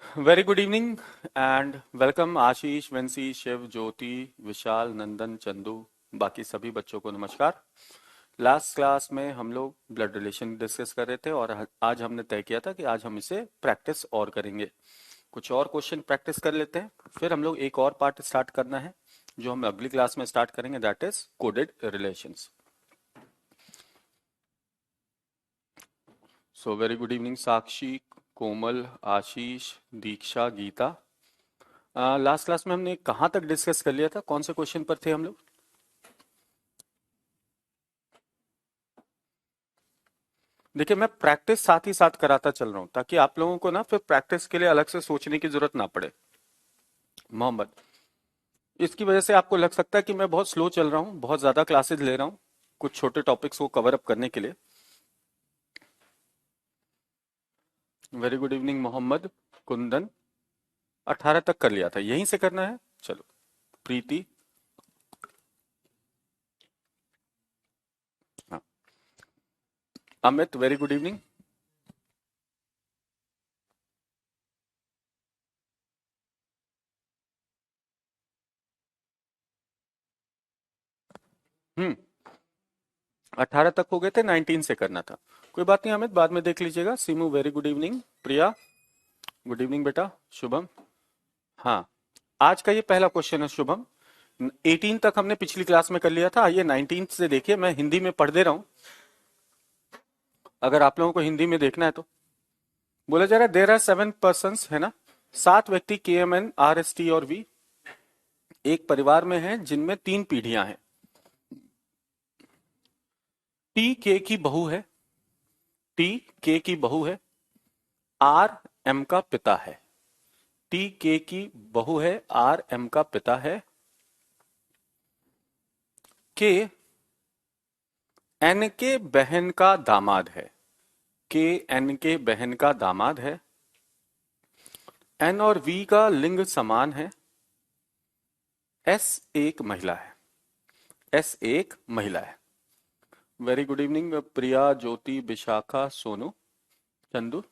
Very good evening and welcome Ashish, Vensi, Shiv, Jyoti, Vishal, Nandan, Chandu, बाकी सभी बच्चों को नमस्कार। लास्ट क्लास में हम लोग ब्लड रिलेशन डिस्कस कर रहे थे और आज हमने तय किया था कि आज हम इसे प्रैक्टिस और करेंगे। कुछ और क्वेश्चन प्रैक्टिस कर लेते हैं, फिर हम लोग एक और पार्ट स्टार्ट करना है जो हम अगली क्लास में स्टार्ट करेंगे, that is coded relations. So very good evening Sakshi, Komal, Ashish, Diksha, Geeta. Last class में हमने कहाँ तक डिस्कस कर लिया था, कौन से क्वेश्चन पर थे हम लोग? देखिए, मैं प्रैक्टिस साथ ही साथ कराता चल रहा हूँ ताकि आप लोगों को ना फिर प्रैक्टिस के लिए अलग से सोचने की जरूरत ना पड़े। मोहम्मद, इसकी वजह से आपको लग सकता है कि मैं बहुत स्लो चल रहा हूँ, बहुत ज्यादा क्लासेस ले रहा हूँ कुछ छोटे टॉपिक्स को कवर अप करने के लिए। Very good evening Mohammad, Kundan. 18 तक कर लिया था, यहीं से करना है। चलो, प्रीति। हाँ, अमित, वेरी गुड इवनिंग। हम्म 18 तक हो गए थे, 19 से करना था। कोई बात नहीं अमित, बाद में देख लीजिएगा। सीमू, वेरी गुड इवनिंग। प्रिया, गुड इवनिंग बेटा। शुभम। हाँ, आज का ये पहला क्वेश्चन है शुभम। 18 तक हमने पिछली क्लास में कर लिया था, आइए 19 से देखिए। मैं हिंदी में पढ़ दे रहा हूँ, अगर आप लोगों को हिंदी में देखना है तो। बोला जा रहा है देर आर 7 पर्सन, है ना, 7 व्यक्ति, K M N R S T और वी एक परिवार में हैं जिनमें 3 पीढ़ियां हैं। टी के की बहू है, टी के की बहू है, आर एम का पिता है। टी के की बहू है, आर एम का पिता है। के एन के बहन का दामाद है। के एन के बहन का दामाद है। एन और वी का लिंग समान है। एस एक महिला है। एस एक महिला है। वेरी गुड इवनिंग प्रिया, ज्योति, विशाखा, सोनू, चंदू।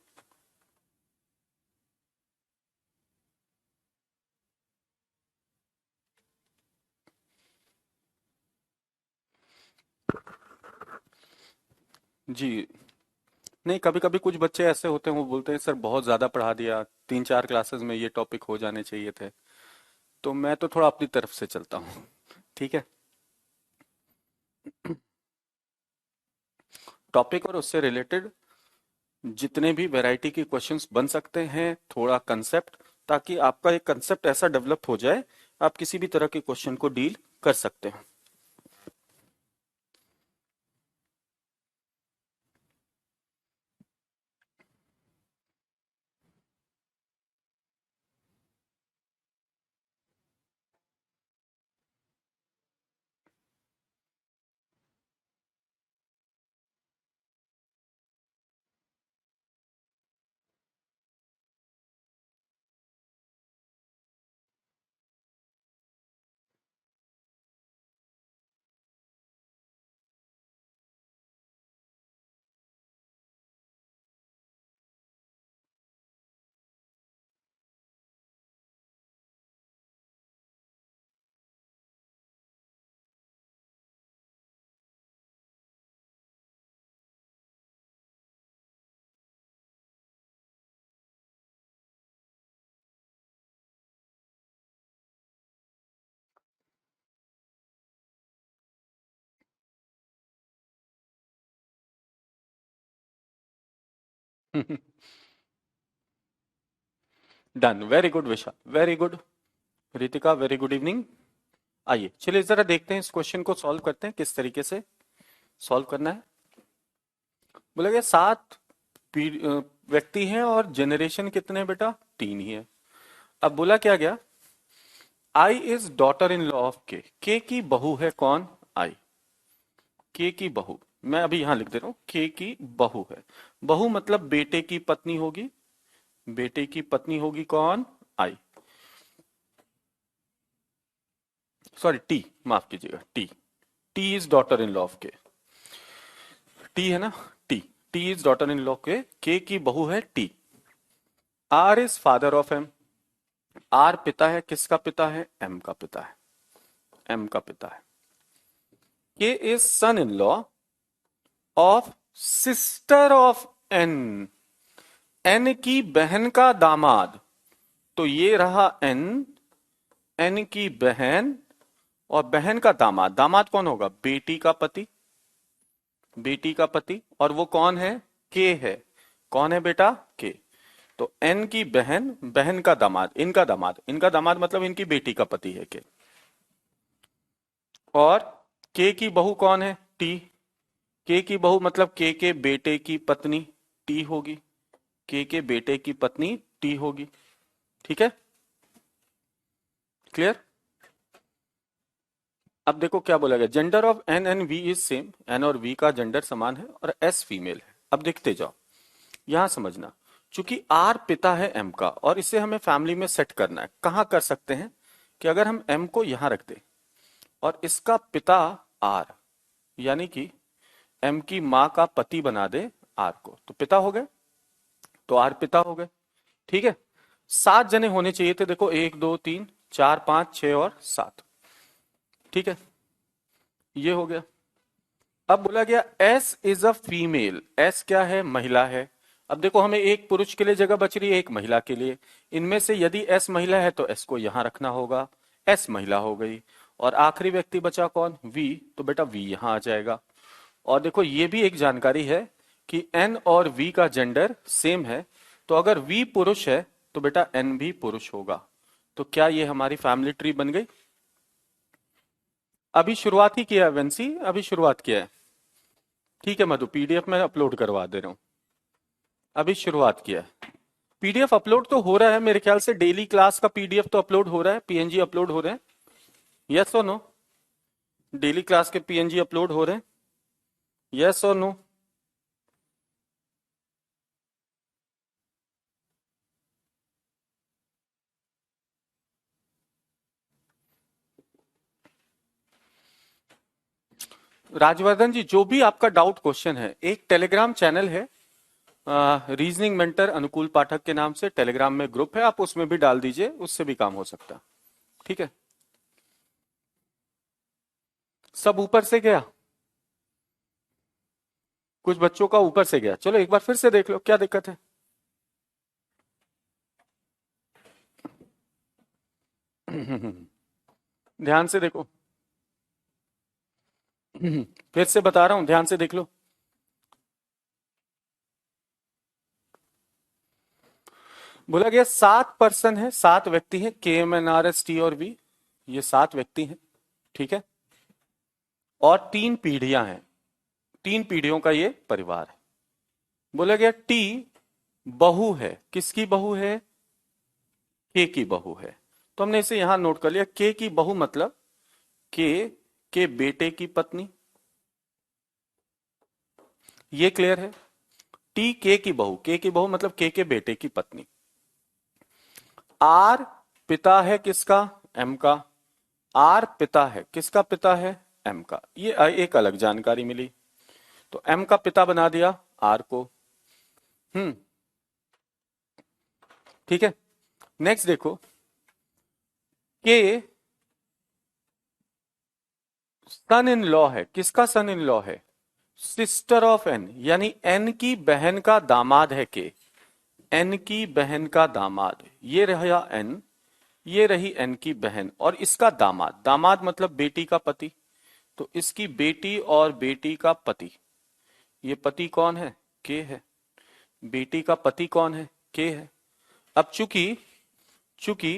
जी, नहीं, कभी कभी कुछ बच्चे ऐसे होते हैं, वो बोलते हैं सर बहुत ज्यादा पढ़ा दिया, 3-4 क्लासेस में ये टॉपिक हो जाने चाहिए थे। तो मैं तो थोड़ा अपनी तरफ से चलता हूँ। ठीक है, टॉपिक और उससे रिलेटेड जितने भी वैरायटी के क्वेश्चंस बन सकते हैं, थोड़ा कंसेप्ट, ताकि आपका एक कंसेप्ट ऐसा डेवलप हो जाए, आप किसी भी तरह के क्वेश्चन को डील कर सकते हैं। Done, very good Vishal, very good. Ritika, very good evening. आइए चलिए जरा देखते हैं, इस क्वेश्चन को सॉल्व करते हैं, किस तरीके से सॉल्व करना है। बोला गया 7 व्यक्ति हैं और जनरेशन कितने हैं बेटा? 3 ही है। अब बोला क्या गया, I is daughter in law of K की बहू है कौन? आई। के की बहू, मैं अभी यहां लिख दे रहा हूं, के की बहू है। बहू मतलब बेटे की पत्नी होगी। बेटे की पत्नी होगी कौन? आई। सॉरी, टी, माफ कीजिएगा, T. T is daughter in law of K. T है ना, T. T is daughter in law K की बहू है T. R is father of M. R पिता है, किसका पिता है? एम का पिता है, एम का पिता है। K is son in law of sister of N. N की बहन का दामाद। तो ये रहा एन, एन की बहन और बहन का दामाद। दामाद कौन होगा? बेटी का पति, बेटी का पति। और वो कौन है? के है। कौन है बेटा? के। तो एन की बहन, बहन का दामाद, इनका दामाद, इनका दामाद मतलब इनकी बेटी का पति है के। और के की बहू कौन है? टी। के की बहू मतलब के बेटे की पत्नी टी होगी, के बेटे की पत्नी टी होगी। ठीक है, क्लियर? अब देखो क्या बोला गया, gender of N and V is same. N और वी का जेंडर समान है और एस फीमेल है। अब देखते जाओ, यहां समझना, चूंकि आर पिता है एम का और इसे हमें फैमिली में सेट करना है। कहां कर सकते हैं कि अगर हम एम को यहां रख दे और इसका पिता आर, यानी कि एम की मां का पति बना दे आर को, तो पिता हो गए, तो आर पिता हो गए। ठीक है, 7 जने होने चाहिए थे। देखो 1 2 3 4 5 6 और 7। ठीक है, ये हो गया। अब बोला गया S is a female. S क्या है? महिला है। अब देखो हमें एक पुरुष के लिए जगह बच रही है, एक महिला के लिए। इनमें से यदि एस महिला है तो एस को यहां रखना होगा, एस महिला हो गई। और आखिरी व्यक्ति बचा कौन? वी। तो बेटा वी यहां आ जाएगा। और देखो ये भी एक जानकारी है कि एन और वी का जेंडर सेम है। तो अगर वी पुरुष है तो बेटा एन भी पुरुष होगा। तो क्या ये हमारी फैमिली ट्री बन गई? अभी शुरुआत ही किया है वेंसी, अभी शुरुआत किया है। ठीक है मधु, पीडीएफ में अपलोड करवा दे रहा हूं, अभी शुरुआत किया है। पीडीएफ अपलोड तो हो रहा है मेरे ख्याल से, डेली क्लास का पीडीएफ तो अपलोड हो रहा है, पीएनजी अपलोड हो रहे हैं। यस और नो? डेली क्लास के पीएनजी अपलोड हो रहे हैं? यस और नो? राजवर्धन जी, जो भी आपका डाउट क्वेश्चन है, एक टेलीग्राम चैनल है रीजनिंग मेंटर अनुकूल पाठक के नाम से, टेलीग्राम में ग्रुप है, आप उसमें भी डाल दीजिए, उससे भी काम हो सकता है। ठीक है, सब ऊपर से गया? कुछ बच्चों का ऊपर से गया, चलो एक बार फिर से देख लो, क्या दिक्कत है? ध्यान से देखो। फिर से बता रहा हूं, ध्यान से देख लो। बोला गया 7 पर्सन है, 7 व्यक्ति हैं, K M N R S T और वी, ये 7 व्यक्ति हैं। ठीक है, और 3 पीढ़ियां हैं, 3 पीढ़ियों का ये परिवार है। बोला गया टी बहू है, किसकी बहू है? के की बहू है। तो हमने इसे यहां नोट कर लिया, के की बहू मतलब के बेटे की पत्नी, ये क्लियर है? टी के की बहू, के की बहू मतलब के बेटे की पत्नी। आर पिता है किसका? एम का। आर पिता है, किसका पिता है? एम का। ये एक अलग जानकारी मिली, तो एम का पिता बना दिया आर को। हम्म, ठीक है। नेक्स्ट देखो, के सन इन लॉ है, किसका सन इन लॉ है? सिस्टर ऑफ एन, यानी एन की बहन का दामाद है के। एन की बहन का दामाद, ये रहा एन, ये रही एन की बहन और इसका दामाद। दामाद मतलब बेटी का पति, तो इसकी बेटी और बेटी का पति। ये पति कौन है? के है। बेटी का पति कौन है? के है। अब चूंकि चूंकि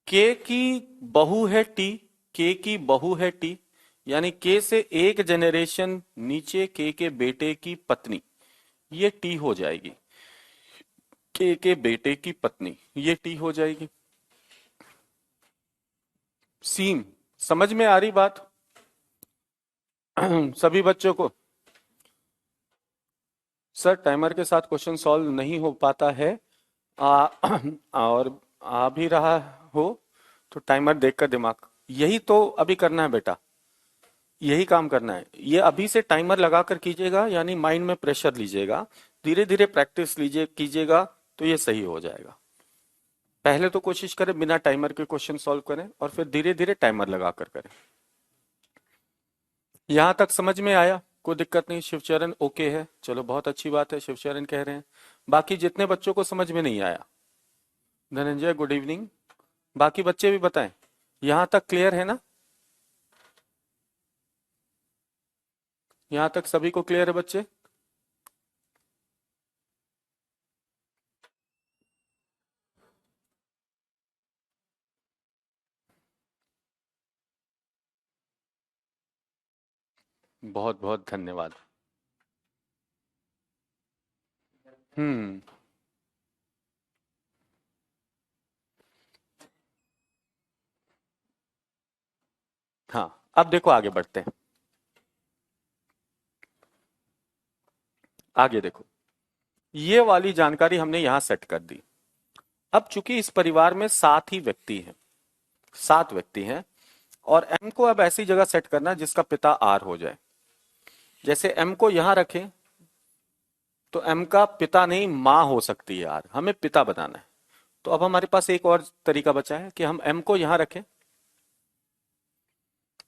के की बहू है टी, के की बहू है टी, यानी के से एक जनरेशन नीचे के बेटे की पत्नी, ये टी हो जाएगी। के बेटे की पत्नी, ये टी हो जाएगी। सीन समझ में आ रही बात? सभी बच्चों को? सर टाइमर के साथ क्वेश्चन सॉल्व नहीं हो पाता है, और आ भी रहा हो तो टाइमर देखकर दिमाग, यही तो अभी करना है बेटा, यही काम करना है। ये अभी से टाइमर लगा कर कीजिएगा, यानी माइंड में प्रेशर लीजिएगा, धीरे धीरे प्रैक्टिस लीजिए कीजिएगा, तो ये सही हो जाएगा। पहले तो कोशिश करें बिना टाइमर के क्वेश्चन सॉल्व करें और फिर धीरे धीरे टाइमर लगा कर करें। यहां तक समझ में आया? कोई दिक्कत नहीं? शिवचरण ओके है? चलो बहुत अच्छी बात है, शिवचरण कह रहे हैं। बाकी जितने बच्चों को समझ में नहीं आया, धनंजय गुड इवनिंग, बाकी बच्चे भी बताएं। यहां तक क्लियर है ना? यहां तक सभी को क्लियर है बच्चे? बहुत बहुत धन्यवाद। हम्म। हाँ, अब देखो आगे बढ़ते हैं। आगे देखो, ये वाली जानकारी हमने यहां सेट कर दी। अब चूंकि इस परिवार में 7 ही व्यक्ति हैं, 7 व्यक्ति हैं, और एम को अब ऐसी जगह सेट करना है जिसका पिता आर हो जाए। जैसे एम को यहां रखें तो एम का पिता नहीं मां हो सकती है आर, हमें पिता बनाना है। तो अब हमारे पास एक और तरीका बचा है कि हम एम को यहां रखें,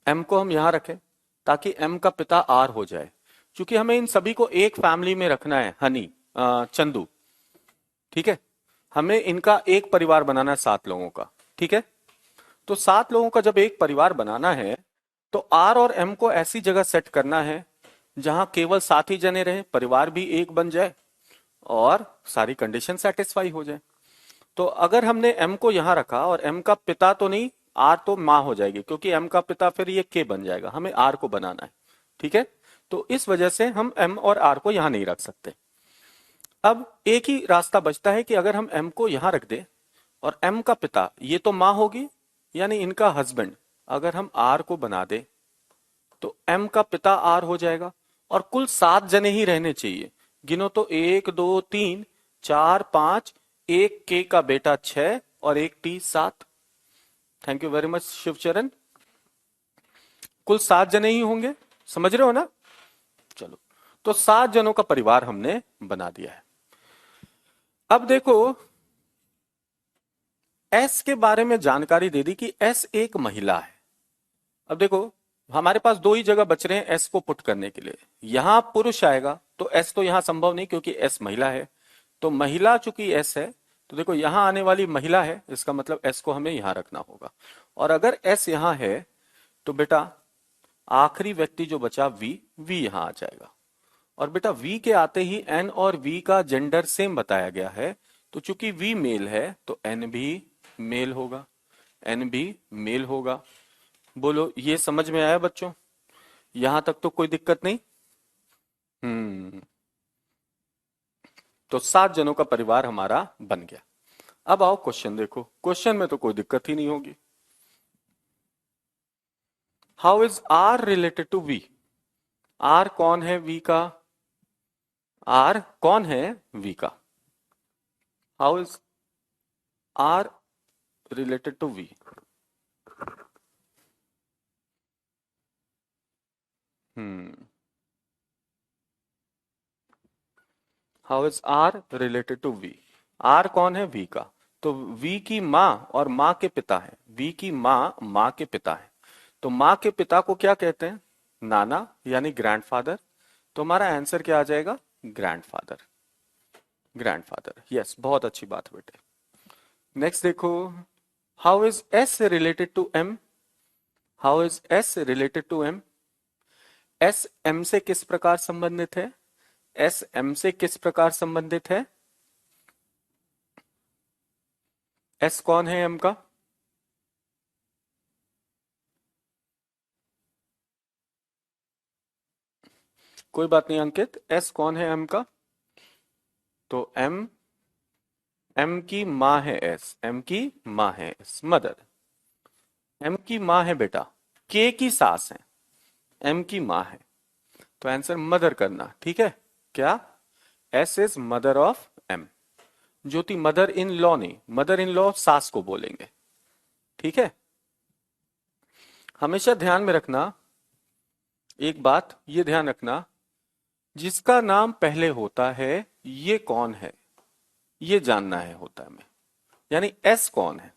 एम को हम यहां रखें ताकि एम का पिता आर हो जाए। क्योंकि हमें इन सभी को एक फैमिली में रखना है, हनी, चंदू, ठीक है। हमें इनका एक परिवार बनाना है 7 लोगों का, ठीक है। तो 7 लोगों का जब एक परिवार बनाना है तो आर और एम को ऐसी जगह सेट करना है जहां केवल 7 ही जने रहे, परिवार भी एक बन जाए और सारी कंडीशन सेटिस्फाई हो जाए। तो अगर हमने एम को यहां रखा और एम का पिता तो नहीं, आर तो मां हो जाएगी, क्योंकि एम का पिता फिर ये के बन जाएगा, हमें आर को बनाना है, ठीक है। तो इस वजह से हम एम और आर को यहां नहीं रख सकते। अब एक ही रास्ता बचता है कि अगर हम एम को यहां रख दें और एम का पिता, ये तो मां होगी यानी इनका हस्बैंड, अगर हम आर को बना दें तो एम का पिता आर हो जाएगा। और कुल 7 जने ही रहने चाहिए। गिनो तो, 1 2 3 4 5, एक के का बेटा 6 और एक T 7। Thank you very much Shivcharan. कुल 7 जने ही होंगे, समझ रहे हो ना? चलो, तो 7 जनों का परिवार हमने बना दिया है। अब देखो, एस के बारे में जानकारी दे दी कि एस एक महिला है। अब देखो, हमारे पास 2 ही जगह बच रहे हैं एस को पुट करने के लिए। यहां पुरुष आएगा तो एस तो यहां संभव नहीं क्योंकि एस महिला है। तो महिला चूंकि एस है, तो देखो यहां आने वाली महिला है, इसका मतलब एस को हमें यहां रखना होगा। और अगर एस यहां है तो बेटा आखिरी व्यक्ति जो बचा वी, वी यहां आ जाएगा। और बेटा वी के आते ही एन और वी का जेंडर सेम बताया गया है, तो चूंकि वी मेल है तो एन भी मेल होगा, एन भी मेल होगा। बोलो ये समझ में आया बच्चों? यहां तक तो कोई दिक्कत नहीं? हम्म। तो 7 जनों का परिवार हमारा बन गया। अब आओ क्वेश्चन देखो, क्वेश्चन में तो कोई दिक्कत ही नहीं होगी। How is R related to V? R कौन है वी का? आर कौन है वी का? How is R related to V? Hmm. How is R related to V? R कौन है वी का? तो वी की माँ और माँ के पिता है, वी की माँ माँ के पिता है। तो माँ के पिता को क्या कहते हैं? नाना यानी ग्रैंडफादर। तो हमारा आंसर क्या आ जाएगा? ग्रैंडफादर। ग्रैंडफादर, यस, बहुत अच्छी बात है बेटे। नेक्स्ट देखो, how is S related to M? How is S related to M? S M से किस प्रकार संबंधित है? एस एम से किस प्रकार संबंधित है? एस कौन है एम का? कोई बात नहीं अंकित, एस कौन है एम का? तो एम, एम की माँ है एस, एम की माँ है एस, मदर। एम की माँ है बेटा, के की सास है, एम की माँ है। तो आंसर मदर करना, ठीक है क्या? S is mother of M. Jyoti mother in law नहीं, मदर इन लॉ सास को बोलेंगे, ठीक है। हमेशा ध्यान में रखना एक बात, ये ध्यान रखना, जिसका नाम पहले होता है ये कौन है? ये जानना है होता है हमें। यानी एस कौन है,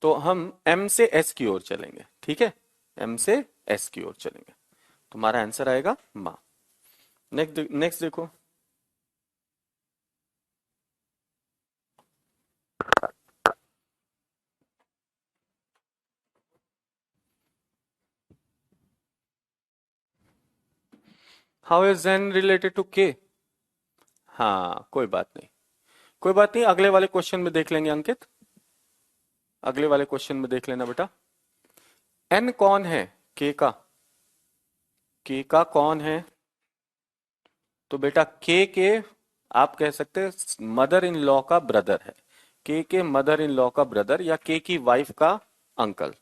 तो हम एम से एस की ओर चलेंगे, ठीक है। एम से एस की ओर चलेंगे, तुम्हारा आंसर आएगा माँ। नेक्स्ट नेक्स्ट देखो। How is N related to K. हाँ कोई बात नहीं, कोई बात नहीं, अगले वाले क्वेश्चन में देख लेंगे अंकित। अगले वाले क्वेश्चन में देख लेना बेटा। एन कौन है के का, के का कौन है, तो बेटा के आप कह सकते हैं मदर इन लॉ का ब्रदर है। के मदर इन लॉ का ब्रदर या के की वाइफ का अंकल।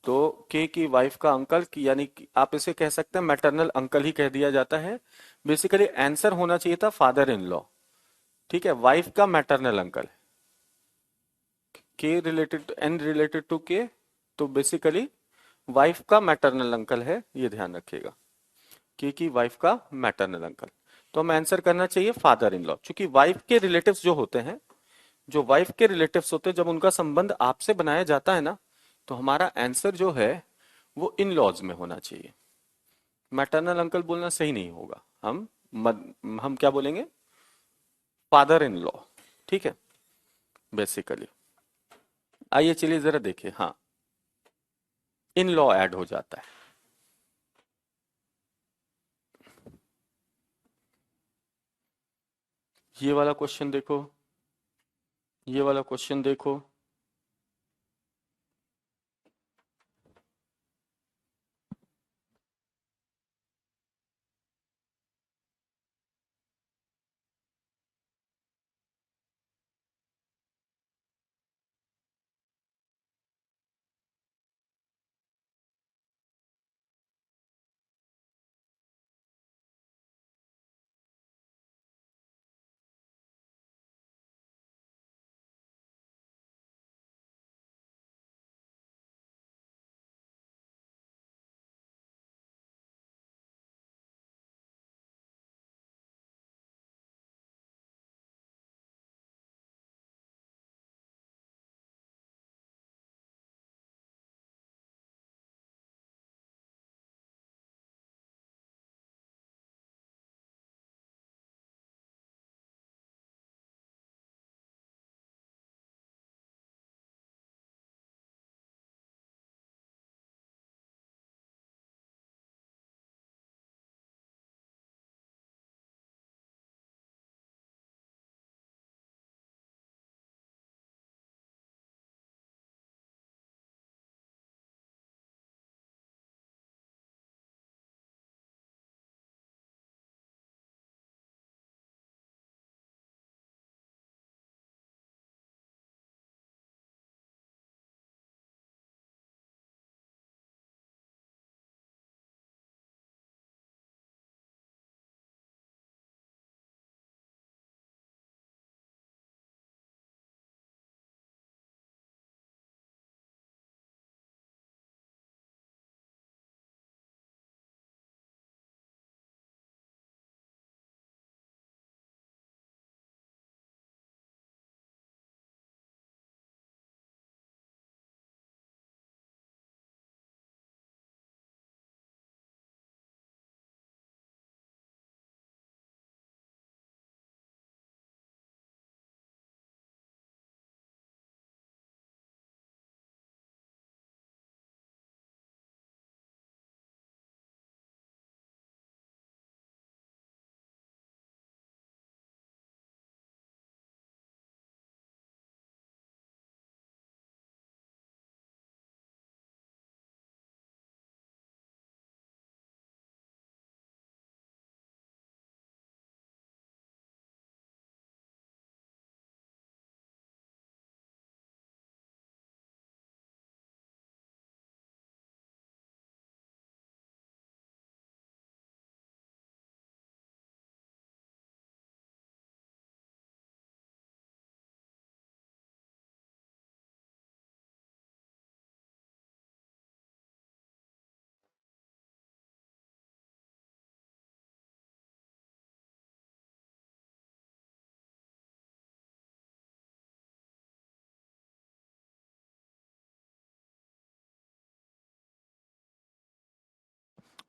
तो के की वाइफ का अंकल की यानी कि आप इसे कह सकते हैं मैटरनल अंकल ही कह दिया जाता है। बेसिकली आंसर होना चाहिए था फादर इन लॉ, ठीक है, वाइफ का मैटरनल अंकल। के रिलेटेड एन रिलेटेड टू के, तो बेसिकली वाइफ का मैटरनल अंकल है, ये ध्यान रखिएगा, के की वाइफ का मैटरनल अंकल। तो हमें आंसर करना चाहिए फादर इन लॉ, क्योंकि वाइफ के रिलेटिव्स जो होते हैं, जो वाइफ के रिलेटिव्स होते हैं, जब उनका संबंध आपसे बनाया जाता है ना, तो हमारा आंसर जो है वो इन लॉज में होना चाहिए। मैटरनल अंकल बोलना सही नहीं होगा, हम क्या बोलेंगे, फादर इन लॉ, ठीक है, बेसिकली। आइए चलिए जरा देखिए, हाँ, इन लॉ ऐड हो जाता है। ये वाला क्वेश्चन देखो, ये वाला क्वेश्चन देखो।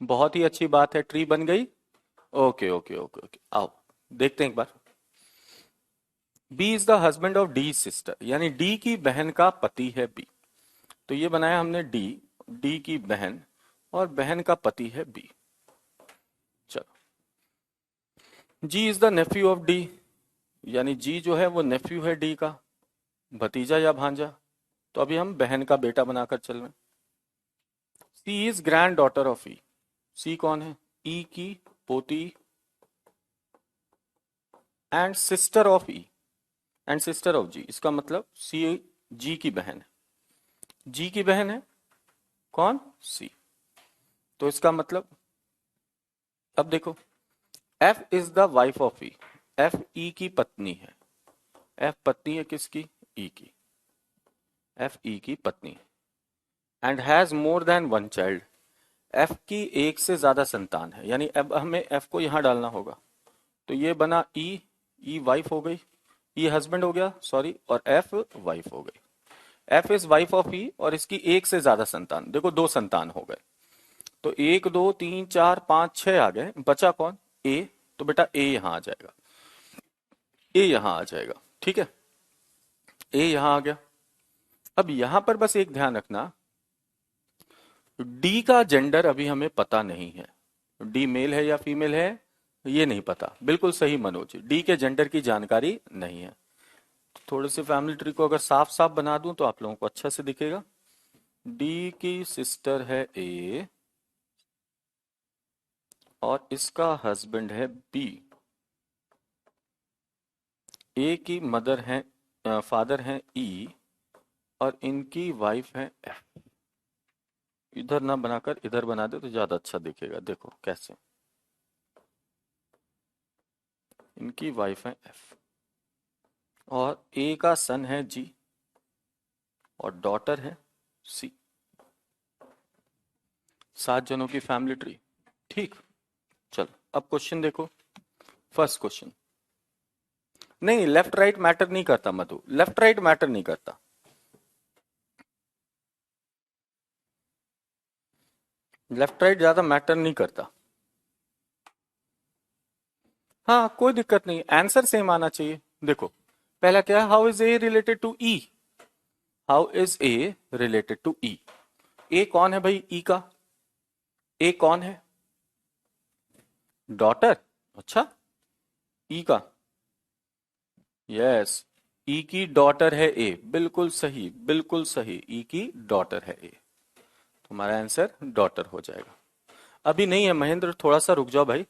बहुत ही अच्छी बात है, ट्री बन गई। ओके ओके ओके ओके, आओ देखते हैं एक बार। B is the husband of D sister, यानी डी की बहन का पति है बी। तो ये बनाया हमने डी, डी की बहन, और बहन का पति है बी। चलो, G is the nephew of D, यानी जी जो है वो नेफ्यू है डी का, भतीजा या भांजा। तो अभी हम बहन का बेटा बनाकर चल रहे हैं। C is grand daughter of E, C कौन है? ई की पोती, and sister of E, and sister of G. इसका मतलब सी जी की बहन है, जी की बहन है कौन? सी। तो इसका मतलब, अब देखो, F is the wife of E, F E की पत्नी है। एफ पत्नी है किसकी? ई की। एफ ई की पत्नी, and has more than one child, F की एक से ज्यादा संतान है। यानी अब हमें एफ को यहां डालना होगा। तो ये बना ई, ई वाइफ हो गई, ई हस्बैंड हो गया सॉरी, और एफ वाइफ हो गई। एफ इज वाइफ ऑफ ई, और इसकी एक से ज्यादा संतान, देखो दो संतान हो गए। तो एक दो तीन चार पांच छह आ गए, बचा कौन? ए। तो बेटा ए यहां आ जाएगा, ए यहां आ जाएगा, ठीक है, ए यहां आ गया। अब यहां पर बस एक ध्यान रखना, डी का जेंडर अभी हमें पता नहीं है, डी मेल है या फीमेल है ये नहीं पता। बिल्कुल सही मनोज, डी के जेंडर की जानकारी नहीं है। थोड़ी सी फैमिली ट्री को अगर साफ साफ बना दूं तो आप लोगों को अच्छा से दिखेगा। डी की सिस्टर है ए, और इसका हस्बैंड है बी। ए की मदर है, फादर है ई, और इनकी वाइफ है एफ। इधर ना बनाकर इधर बना दे तो ज्यादा अच्छा दिखेगा, देखो कैसे। इनकी वाइफ है एफ, और ए का सन है जी, और डॉटर है सी। 7 जनों की फैमिली ट्री, ठीक। चलो अब क्वेश्चन देखो, फर्स्ट क्वेश्चन। नहीं, लेफ्ट राइट मैटर नहीं करता मधु, लेफ्ट राइट मैटर नहीं करता। लेफ्ट राइट ज्यादा मैटर नहीं करता। हाँ कोई दिक्कत नहीं, आंसर सेम आना चाहिए। देखो पहला क्या है, how is A related to E, how is A related to E. A कौन है भाई? ई का। ए कौन है? डॉटर। अच्छा, ई का, यस, ई की डॉटर है ए, बिल्कुल सही बिल्कुल सही, ई की डॉटर है ए। तुम्हारा आंसर डॉटर हो जाएगा। अभी नहीं है महेंद्र, थोड़ा सा रुक जाओ भाई,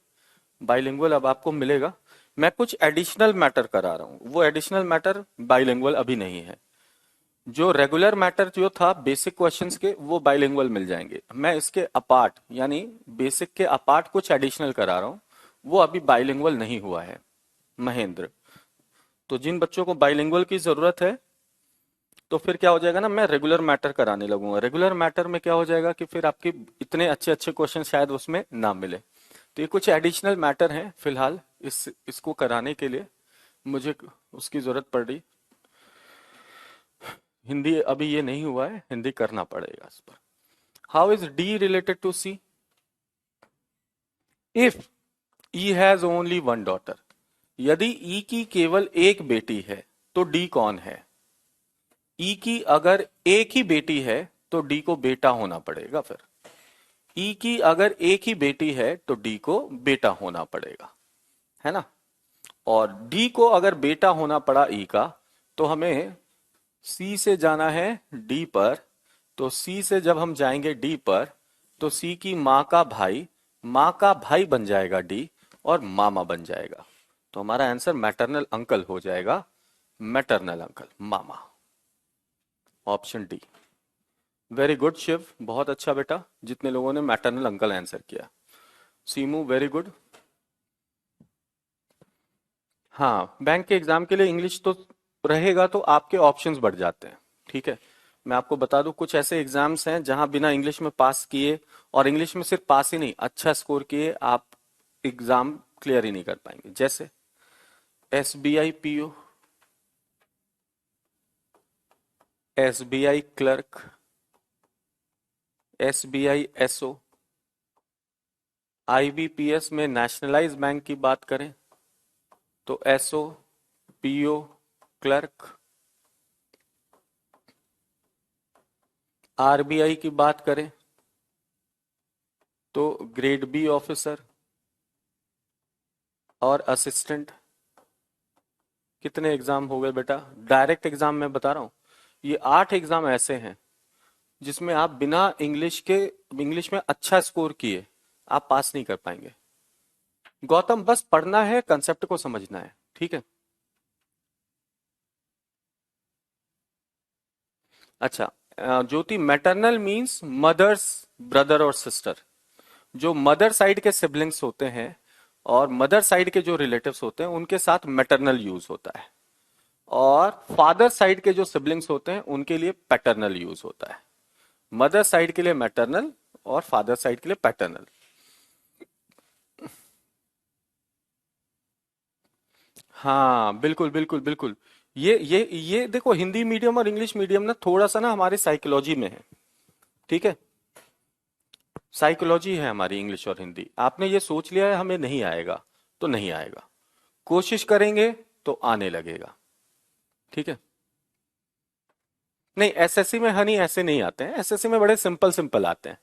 बाइलिंगुअल अब आपको मिलेगा। मैं कुछ एडिशनल मैटर करा रहा हूँ, वो एडिशनल मैटर बाइलिंगुअल अभी नहीं है। जो रेगुलर मैटर जो था बेसिक क्वेश्चंस के, वो बाइलिंगुअल मिल जाएंगे। मैं इसके अपार्ट, यानी बेसिक के अपार्ट कुछ एडिशनल करा रहा हूँ, वो अभी बाइलिंगुअल नहीं हुआ है महेंद्र। तो जिन बच्चों को बाइलिंगुअल की जरूरत है, तो फिर क्या हो जाएगा ना, मैं रेगुलर मैटर कराने लगूंगा। रेगुलर मैटर में क्या हो जाएगा कि फिर आपके इतने अच्छे अच्छे क्वेश्चन शायद उसमें ना मिले। तो ये कुछ एडिशनल मैटर हैं फिलहाल, इसको कराने के लिए मुझे उसकी जरूरत पड़ रही। हिंदी अभी ये नहीं हुआ है, हिंदी करना पड़ेगा इस पर। How is D related to C? If E has only one daughter, यदि ई की केवल एक बेटी है तो डी कौन है? ई की अगर एक ही बेटी है तो डी को बेटा होना पड़ेगा। फिर ई की अगर एक ही बेटी है तो डी को बेटा होना पड़ेगा, है ना। और डी को अगर बेटा होना पड़ा ई का, तो हमें सी से जाना है डी पर। तो सी से जब हम जाएंगे डी पर, तो सी की माँ का भाई बन जाएगा डी, और मामा बन जाएगा। तो हमारा आंसर मैटरनल अंकल हो जाएगा, मैटरनल अंकल मामा, option D. Very good Shiv, बहुत अच्छा बेटा, जितने लोगों ने मैटरनल अंकल आंसर किया। सीमू वेरी गुड। हाँ, बैंक के एग्जाम के लिए इंग्लिश तो रहेगा, तो आपके ऑप्शंस बढ़ जाते हैं, ठीक है। मैं आपको बता दूं, कुछ ऐसे एग्जाम्स हैं जहां बिना इंग्लिश में पास किए, और इंग्लिश में सिर्फ पास ही नहीं अच्छा स्कोर किए, आप एग्जाम क्लियर ही नहीं कर पाएंगे। जैसे SBI PO, SBI clerk, SBI SO, IBPS में नेशनलाइज बैंक की बात करें तो एसओ, पीओ, क्लर्क। आरबीआई की बात करें तो ग्रेड बी ऑफिसर और असिस्टेंट। कितने एग्जाम हो गए बेटा? डायरेक्ट एग्जाम में बता रहा हूं, ये 8 एग्जाम ऐसे हैं जिसमें आप बिना इंग्लिश में अच्छा स्कोर किए आप पास नहीं कर पाएंगे। गौतम, बस पढ़ना है, कंसेप्ट को समझना है, ठीक है? अच्छा, ज्योति, मैटरनल मींस मदर्स ब्रदर और सिस्टर। जो मदर साइड के सिबलिंग्स होते हैं और मदर साइड के जो रिलेटिव्स होते हैं उनके साथ मैटरनल यूज होता है, और फादर साइड के जो सिबलिंग्स होते हैं उनके लिए पैटर्नल यूज होता है। मदर साइड के लिए मैटरनल और फादर साइड के लिए पैटर्नल। हाँ, बिल्कुल बिल्कुल बिल्कुल। ये देखो, हिंदी मीडियम और इंग्लिश मीडियम ना थोड़ा सा ना हमारी साइकोलॉजी में है, ठीक है? साइकोलॉजी है हमारी, इंग्लिश और हिंदी। आपने ये सोच लिया है हमें नहीं आएगा तो नहीं आएगा, कोशिश करेंगे तो आने लगेगा, ठीक है? नहीं, एसएससी में हनी ऐसे नहीं आते हैं, एसएससी में बड़े सिंपल सिंपल आते हैं।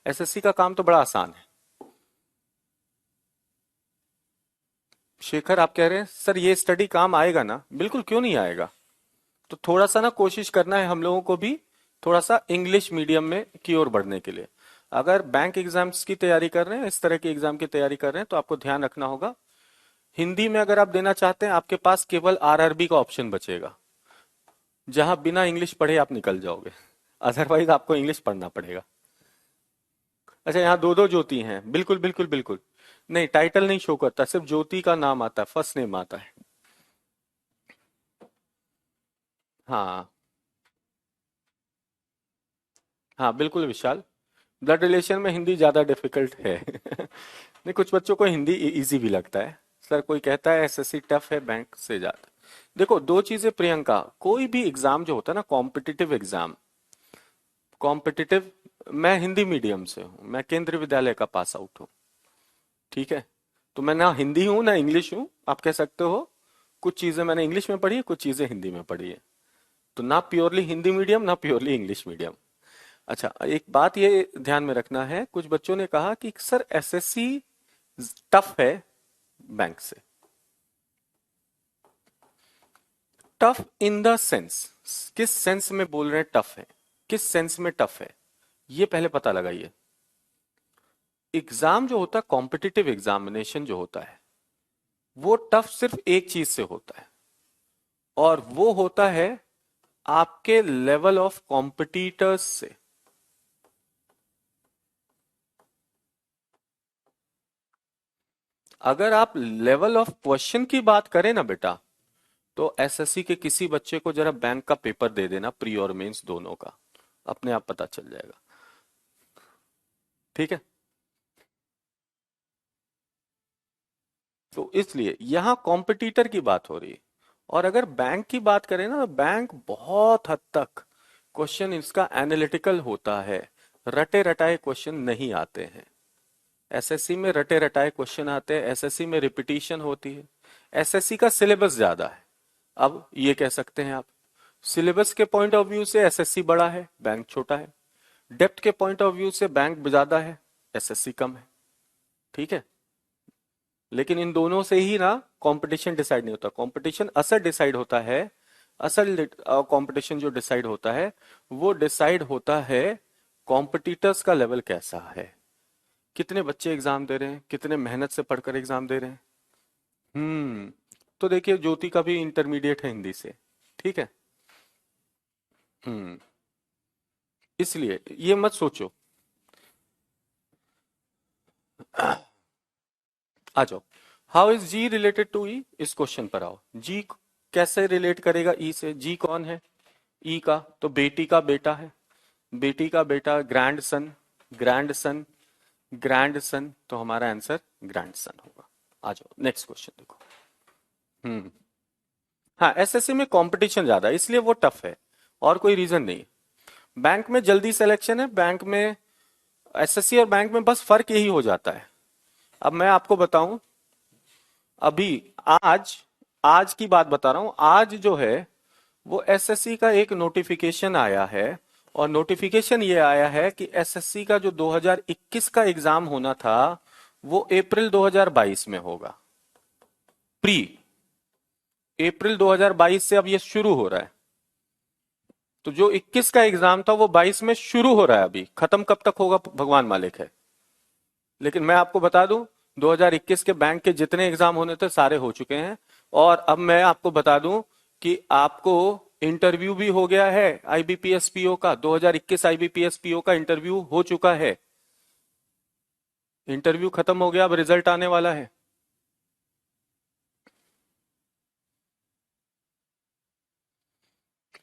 एसएससी का काम तो बड़ा आसान है। शेखर, आप कह रहे हैं सर ये स्टडी काम आएगा ना? बिल्कुल, क्यों नहीं आएगा। तो थोड़ा सा ना कोशिश करना है हम लोगों को भी, थोड़ा सा इंग्लिश मीडियम में की ओर बढ़ने के लिए। अगर बैंक एग्जाम्स की तैयारी कर रहे हैं, इस तरह की एग्जाम की तैयारी कर रहे हैं, तो आपको ध्यान रखना होगा हिंदी में अगर आप देना चाहते हैं आपके पास केवल आरआरबी का ऑप्शन बचेगा, जहां बिना इंग्लिश पढ़े आप निकल जाओगे। अदरवाइज आपको इंग्लिश पढ़ना पड़ेगा। अच्छा, यहाँ दो दो ज्योति हैं, बिल्कुल बिल्कुल बिल्कुल। नहीं, टाइटल नहीं शो करता, सिर्फ ज्योति का नाम आता है, फर्स्ट नेम आता है। हाँ हाँ, बिल्कुल विशाल। ब्लड रिलेशन में हिंदी ज्यादा डिफिकल्ट है। नहीं, कुछ बच्चों को हिंदी इजी भी लगता है। सर कोई कहता है एसएससी टफ है बैंक से ज्यादा। देखो, दो चीजें प्रियंका, कोई भी एग्जाम जो होता है ना, कॉम्पिटिटिव एग्जाम, कॉम्पिटिटिव, मैं हिंदी मीडियम से हूँ, मैं केंद्रीय विद्यालय का पास आउट हूँ, ठीक है? तो मैं ना हिंदी हूँ ना इंग्लिश हूँ, आप कह सकते हो। कुछ चीजें मैंने इंग्लिश में पढ़ी है, कुछ चीजें हिंदी में पढ़ी है। तो ना प्योरली हिंदी मीडियम ना प्योरली इंग्लिश मीडियम। अच्छा, एक बात ये ध्यान में रखना है, कुछ बच्चों ने कहा कि सर एसएससी टफ है बैंक से। टफ इन द सेंस, किस सेंस में बोल रहे हैं टफ है, किस सेंस में टफ है, ये पहले पता लगाइए। एग्जाम जो होता है, कॉम्पिटिटिव एग्जामिनेशन जो होता है, वो टफ सिर्फ एक चीज से होता है, और वो होता है आपके लेवल ऑफ कॉम्पिटिटर्स से। अगर आप लेवल ऑफ क्वेश्चन की बात करें ना बेटा, तो एसएससी के किसी बच्चे को जरा बैंक का पेपर दे देना, प्री और मेंस दोनों का, अपने आप पता चल जाएगा, ठीक है? तो इसलिए यहां कॉम्पिटिटर की बात हो रही है। और अगर बैंक की बात करें ना, बैंक बहुत हद तक क्वेश्चन इसका एनालिटिकल होता है, रटे रटाए क्वेश्चन नहीं आते हैं। एसएससी में रटे रटाए क्वेश्चन आते हैं, एसएससी में रिपीटिशन होती है, एसएससी का सिलेबस ज्यादा है। अब ये कह सकते हैं आप, सिलेबस के पॉइंट ऑफ व्यू से एसएससी बड़ा है, बैंक छोटा है। डेप्थ के पॉइंट ऑफ व्यू से बैंक ज्यादा है, एसएससी कम है, ठीक है? लेकिन इन दोनों से ही ना कंपटीशन डिसाइड नहीं होता, कंपटीशन असल डिसाइड होता है। असल कंपटीशन जो डिसाइड होता है, वो डिसाइड होता है कॉम्पिटिटर्स का लेवल कैसा है, कितने बच्चे एग्जाम दे रहे हैं, कितने मेहनत से पढ़कर एग्जाम दे रहे हैं। हम्म। तो देखिए, ज्योति का भी इंटरमीडिएट है हिंदी से, ठीक है? हम्म। इसलिए ये मत सोचो। आ जाओ, how is G related to E, इस क्वेश्चन पर आओ। जी कैसे रिलेट करेगा ई से? जी कौन है? ई का तो बेटी का बेटा है, बेटी का बेटा grand son, grand son, grand son, तो हमारा आंसर ग्रैंड सन होगा। आ जाओ नेक्स्ट क्वेश्चन देखो। हम्म। हाँ, एसएससी में कंपटीशन ज्यादा है इसलिए वो टफ है, और कोई रीजन नहीं। बैंक में जल्दी सिलेक्शन है, बैंक में, एसएससी और बैंक में बस फर्क यही हो जाता है अब मैं आपको बताऊं, अभी आज आज की बात बता रहा हूं। आज जो है वो एसएससी का एक नोटिफिकेशन आया है, और नोटिफिकेशन ये आया है कि एसएससी का जो 2021 का एग्जाम होना था वो अप्रैल 2022 में होगा। प्री अप्रैल 2022 से अब ये शुरू हो रहा है। तो जो 21 का एग्जाम था वो 22 में शुरू हो रहा है, अभी खत्म कब तक होगा भगवान मालिक है। लेकिन मैं आपको बता दूं, 2021 के बैंक के जितने एग्जाम होने थे सारे हो चुके हैं। और अब मैं आपको बता दूं कि आपको इंटरव्यू भी हो गया है आईबीपीएस पीओ का। 2021 आईबीपीएस पीओ का इंटरव्यू हो चुका है। इंटरव्यू खत्म हो गया, अब रिजल्ट आने वाला है।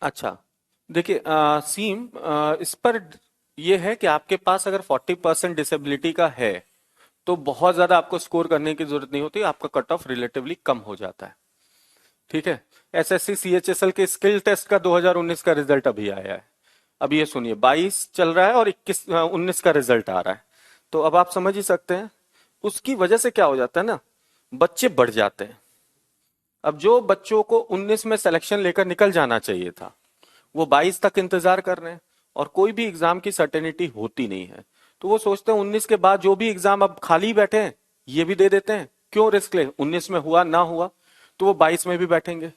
अच्छा, देखिए सीम, इस पर यह है कि आपके पास अगर 40% डिसेबिलिटी का है तो बहुत ज्यादा आपको स्कोर करने की जरूरत नहीं होती, आपका कट ऑफ रिलेटिवली कम हो जाता है। ठीक है। एसएससी सीएचएसएल के स्किल टेस्ट का 2019 का रिजल्ट अभी आया है। अब ये सुनिए, 22 चल रहा है और 19 का रिजल्ट आ रहा है। तो अब आप समझ ही सकते हैं उसकी वजह से क्या हो जाता है ना, बच्चे बढ़ जाते हैं। अब जो बच्चों को 19 में सिलेक्शन लेकर निकल जाना चाहिए था वो 22 तक इंतजार कर रहे हैं, और कोई भी एग्जाम की सर्टेनिटी होती नहीं है। तो वो सोचते हैं 19 के बाद जो भी एग्जाम अब खाली बैठे हैं ये भी दे देते हैं, क्यों रिस्क ले, 19 में हुआ ना हुआ तो वो 22 में भी बैठेंगे।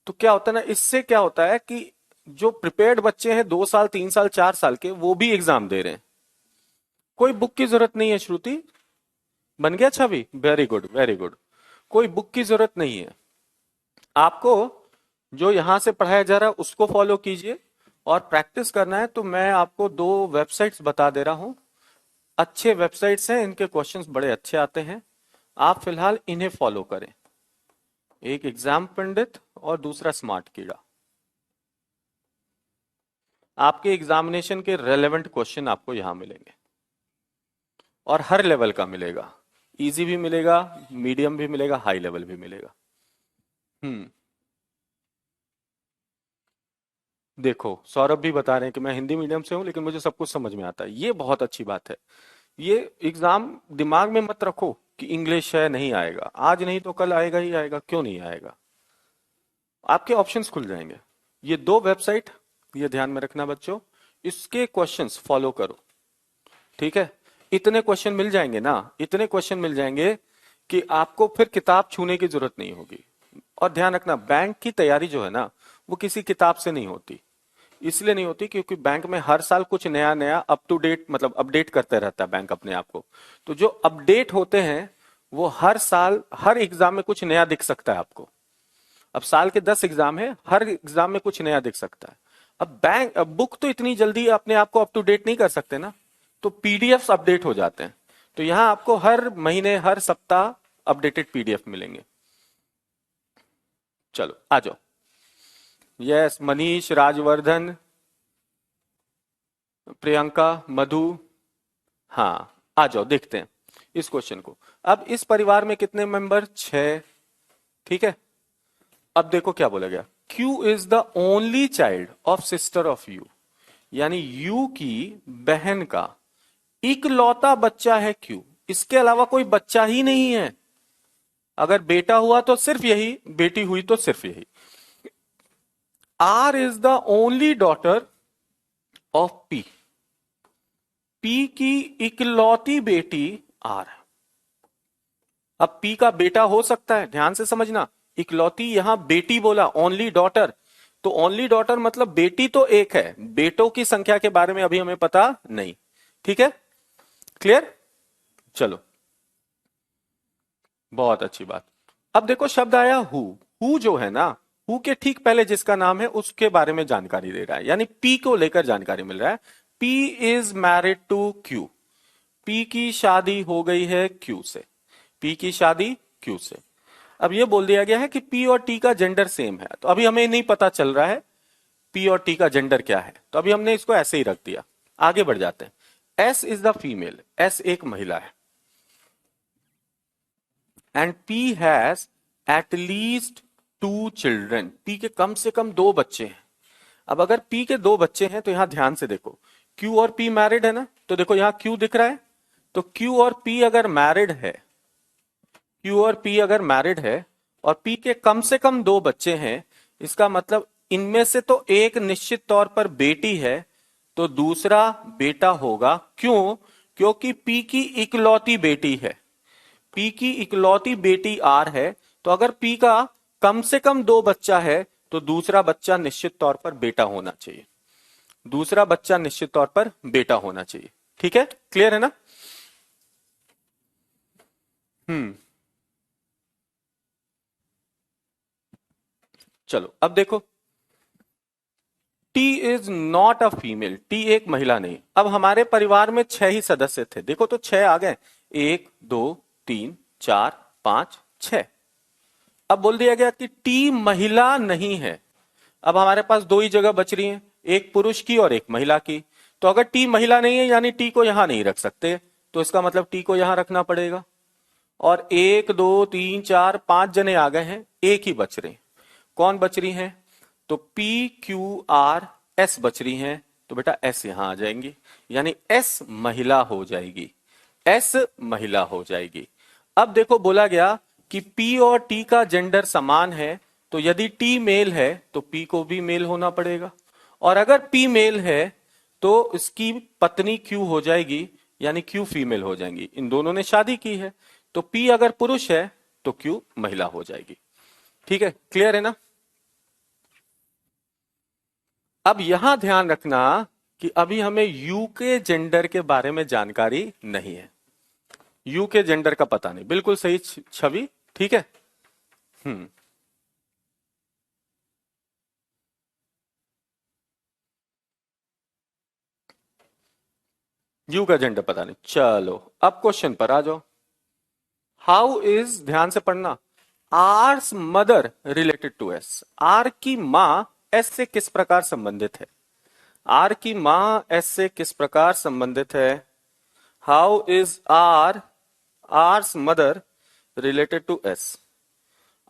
तो क्या होता है ना, इससे क्या होता है कि जो प्रिपेयर्ड बच्चे हैं 2 साल 3 साल 4 साल के, वो भी एग्जाम दे रहे हैं। कोई बुक की जरूरत नहीं है। श्रुति बन गया छवि, वेरी गुड वेरी गुड। कोई बुक की जरूरत नहीं है आपको। जो यहां से पढ़ाया जा रहा है उसको फॉलो कीजिए, और प्रैक्टिस करना है तो मैं आपको दो वेबसाइट्स बता दे रहा हूं। अच्छे वेबसाइट्स हैं, इनके क्वेश्चंस बड़े अच्छे आते हैं। आप फिलहाल इन्हें फॉलो करें। एक एग्जाम पंडित और दूसरा स्मार्ट कीड़ा। आपके एग्जामिनेशन के रेलेवेंट क्वेश्चन आपको यहां मिलेंगे, और हर लेवल का मिलेगा। इजी भी मिलेगा, मीडियम भी मिलेगा, हाई लेवल भी मिलेगा। हम्म। देखो सौरभ भी बता रहे हैं कि मैं हिंदी मीडियम से हूं लेकिन मुझे सब कुछ समझ में आता है, ये बहुत अच्छी बात है। ये एग्जाम दिमाग में मत रखो कि इंग्लिश है नहीं आएगा, आज नहीं तो कल आएगा ही आएगा, क्यों नहीं आएगा। आपके ऑप्शंस खुल जाएंगे। ये दो वेबसाइट, ये ध्यान में रखना बच्चों, इसके क्वेश्चंस फॉलो करो। ठीक है। इतने क्वेश्चन मिल जाएंगे ना, इतने क्वेश्चन मिल जाएंगे कि आपको फिर किताब छूने की जरूरत नहीं होगी। और ध्यान रखना, बैंक की तैयारी जो है ना वो किसी किताब से नहीं होती। इसलिए नहीं होती क्योंकि बैंक में हर साल कुछ नया नया अप टू डेट, मतलब अपडेट करते रहता है बैंक अपने आप को। तो जो अपडेट होते हैं वो हर साल हर एग्जाम में कुछ नया दिख सकता है आपको। अब साल के 10 एग्जाम है, हर एग्जाम में कुछ नया दिख सकता है। अब बुक तो इतनी जल्दी अपने आप को अप टू डेट नहीं कर सकते ना, तो पीडीएफ अपडेट हो जाते हैं। तो यहां आपको हर महीने हर सप्ताह अपडेटेड पीडीएफ मिलेंगे। चलो आ जाओ। यस, मनीष, राजवर्धन, प्रियंका, मधु। हाँ आ जाओ, देखते हैं इस क्वेश्चन को। अब इस परिवार में कितने मेंबर, 6। ठीक है। अब देखो क्या बोला गया, Q is the only child of sister of you, यानी यू की बहन का इकलौता बच्चा है Q। इसके अलावा कोई बच्चा ही नहीं है। अगर बेटा हुआ तो सिर्फ यही, बेटी हुई तो सिर्फ यही। R is the only daughter of P। P की इकलौती बेटी R है। अब P का बेटा हो सकता है, ध्यान से समझना, इकलौती यहां बेटी बोला, ओनली डॉटर। तो ओनली डॉटर मतलब बेटी तो एक है, बेटों की संख्या के बारे में अभी हमें पता नहीं। ठीक है, क्लियर। चलो, बहुत अच्छी बात। अब देखो शब्द आया हु जो है ना, हु के ठीक पहले जिसका नाम है उसके बारे में जानकारी दे रहा है, यानी पी को लेकर जानकारी मिल रहा है। P is married to Q. P की शादी हो गई है क्यू से। पी की शादी क्यू से। अब ये बोल दिया गया है कि पी और टी का जेंडर सेम है, तो अभी हमें नहीं पता चल रहा है पी और टी का जेंडर क्या है, तो अभी हमने इसको ऐसे ही रख दिया। आगे बढ़ जाते हैं। S is the female, S एक महिला है। And P has at least 2 children. P के कम से कम 2 बच्चे हैं। अब अगर पी के 2 बच्चे हैं तो यहां ध्यान से देखो, क्यू और पी मैरिड है ना, तो देखो यहां क्यू दिख रहा है, तो क्यू और पी अगर मैरिड है, क्यू और पी अगर मैरिड है और पी के कम से कम दो बच्चे हैं, इसका मतलब इनमें से तो एक निश्चित तौर पर बेटी है, तो दूसरा बेटा होगा। क्यों? क्योंकि पी की इकलौती बेटी है, पी की इकलौती बेटी आर है। तो अगर पी का कम से कम दो बच्चा है तो दूसरा बच्चा निश्चित तौर पर बेटा होना चाहिए, दूसरा बच्चा निश्चित तौर पर बेटा होना चाहिए। ठीक है, क्लियर है ना? हम्म। चलो अब देखो, T is not a female, T एक महिला नहीं। अब हमारे परिवार में छह ही सदस्य थे, देखो तो छह आ गए, एक दो तीन चार पांच छह। अब बोल दिया गया कि टी महिला नहीं है। अब हमारे पास दो ही जगह बच रही हैं, एक पुरुष की और एक महिला की। तो अगर टी महिला नहीं है यानी टी को यहां नहीं रख सकते, तो इसका मतलब टी को यहां रखना पड़ेगा। और एक दो तीन चार पांच जने आ गए हैं, एक ही बच रहे हैं। कौन बच रही हैं? तो पी क्यू आर एस बच रही हैं, तो बेटा एस यहां आ जाएंगी, यानी एस महिला हो जाएगी, एस महिला हो जाएगी। अब देखो बोला गया कि पी और टी का जेंडर समान है, तो यदि टी मेल है तो पी को भी मेल होना पड़ेगा, और अगर पी मेल है तो इसकी पत्नी क्यू हो जाएगी, यानी क्यू फीमेल हो जाएंगी। इन दोनों ने शादी की है, तो पी अगर पुरुष है तो क्यू महिला हो जाएगी। ठीक है, क्लियर है ना? अब यहां ध्यान रखना कि अभी हमें यू के जेंडर के बारे में जानकारी नहीं है, यू के जेंडर का पता नहीं। बिल्कुल सही छवि, ठीक है। हम्म। यू का जेंडर पता नहीं, चलो अब क्वेश्चन पर आ जाओ। हाउ इज, ध्यान से पढ़ना, R's mother related to S, R की मां एस से किस प्रकार संबंधित है? आर की मां एस से किस प्रकार संबंधित है? How is R, R's mother related to S,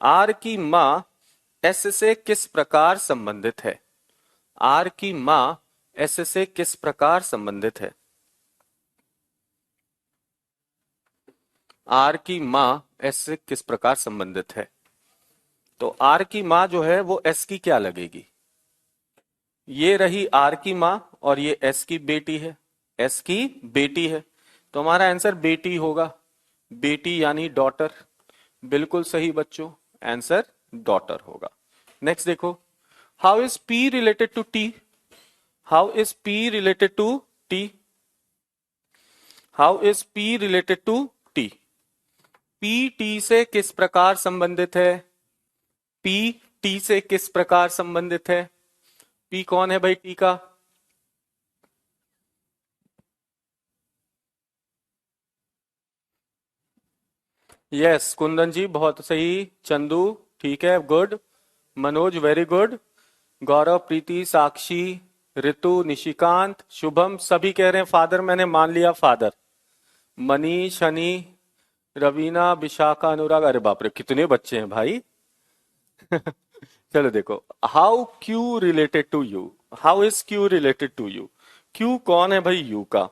R की मां एस से किस प्रकार संबंधित है? आर की मां एस से किस प्रकार संबंधित है? आर की मां एस से किस प्रकार संबंधित है? तो आर की मां जो है वो एस की क्या लगेगी? ये रही आर की मां और ये एस की बेटी है, एस की बेटी है, तो हमारा आंसर बेटी होगा, बेटी यानी डॉटर। बिल्कुल सही बच्चों, आंसर डॉटर होगा। नेक्स्ट देखो, how is P related to T? How is P related to T? How is P related to T? P T से किस प्रकार संबंधित है? पी टी से किस प्रकार संबंधित है? पी कौन है भाई टी का? यस कुंदन जी बहुत सही, चंदू ठीक है, good, Manoj very good, Gaurav Preeti Sakshi Ritu Nishikant Shubham सभी कह रहे हैं फादर, मैंने मान लिया फादर। मनीष हनी रवीना विशाखा अनुराग, अरे बाप रे कितने बच्चे हैं भाई। चलो देखो, how Q related to U? How is Q related to U? Q कौन है भाई यू का?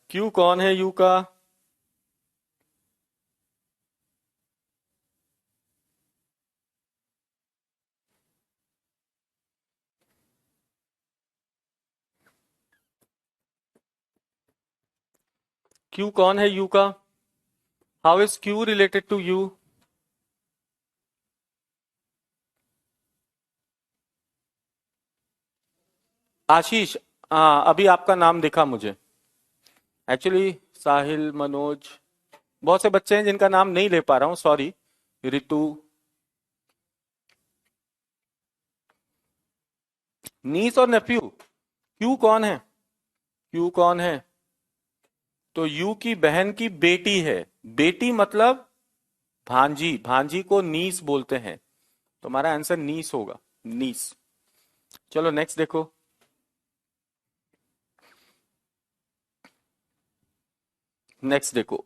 क्यू कौन है यू का? क्यू कौन है यू का? How is Q related to U? Ashish, हाँ अभी आपका नाम दिखा मुझे। एक्चुअली साहिल मनोज बहुत से बच्चे हैं जिनका नाम नहीं ले पा रहा हूँ, सॉरी। ऋतु, नीस और नेफ्यू, क्यू कौन है? क्यू कौन है? तो यू की बहन की बेटी है, बेटी मतलब भांजी, भांजी को नीस बोलते हैं, तो हमारा आंसर नीस होगा, नीस। चलो नेक्स्ट देखो, नेक्स्ट देखो।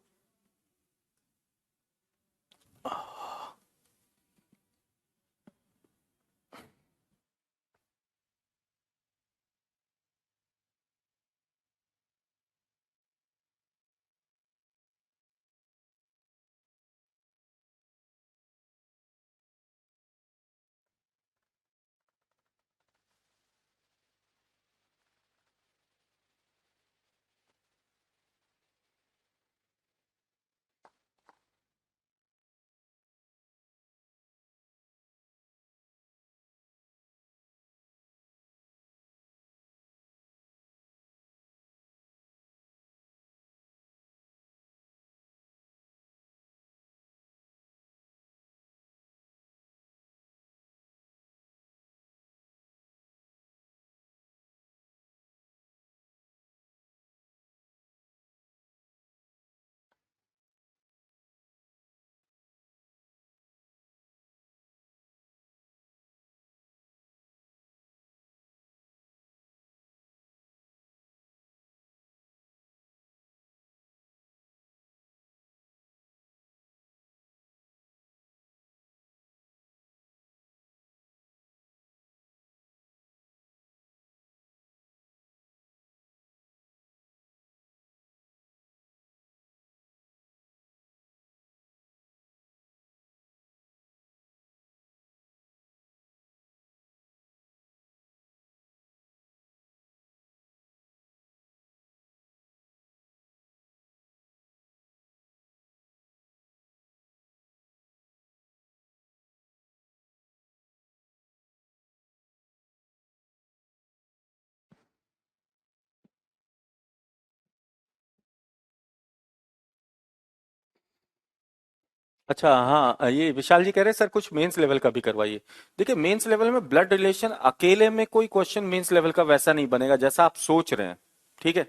अच्छा, हाँ, ये विशाल जी कह रहे हैं सर कुछ मेंस लेवल का भी करवाइए। देखिए, मेंस लेवल में ब्लड रिलेशन अकेले में कोई क्वेश्चन मेंस लेवल का वैसा नहीं बनेगा जैसा आप सोच रहे हैं। ठीक है